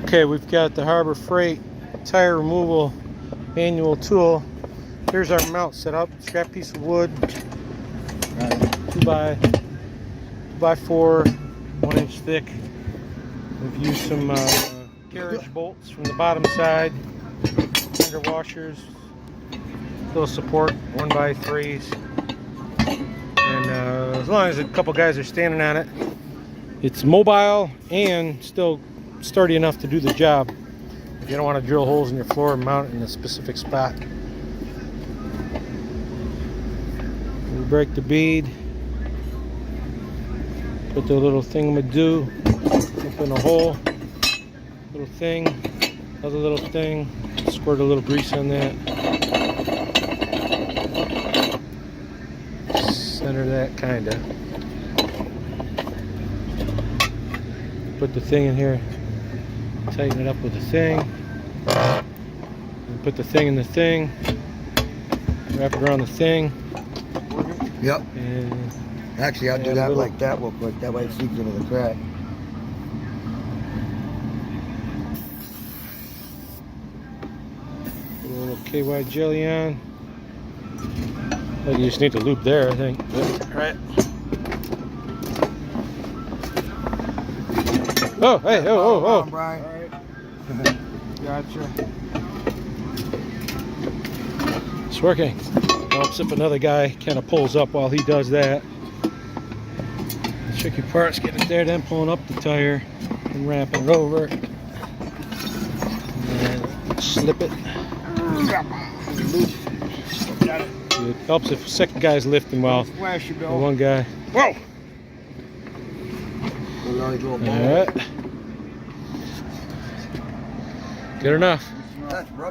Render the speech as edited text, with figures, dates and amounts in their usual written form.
Okay, we've got the Harbor Freight tire removal manual tool. Here's our mount set up. Scrap piece of wood, 2x4, 1 inch thick. We've used some carriage bolts from the bottom side, fender washers, little support, 1x3s, and as long as a couple guys are standing on it, it's mobile and still sturdy enough to do the job. If you don't want to drill holes in your floor and mount it in a specific spot. We break the bead, put the little thingamadoo up in a hole, little thing, other little thing, squirt a little grease on that, center that kinda, put the thing in here, tighten it up with the thing, and put the thing in the thing, wrap it around the thing. Yep. And actually, I'll do that like that real quick. That way it seeps into the crack. Put a little KY jelly on. Well, you just need to loop there, I think. Right. Oh, hey, oh. Brian. All right. Gotcha. It's working. Helps if another guy kind of pulls up while he does that. The tricky part's getting it there, then pulling up the tire and wrapping it over. And then slip it. Got it. It helps if the second guy's lifting while Flash you, the Bill. one guy. Whoa! Alright. Good enough. That's rough.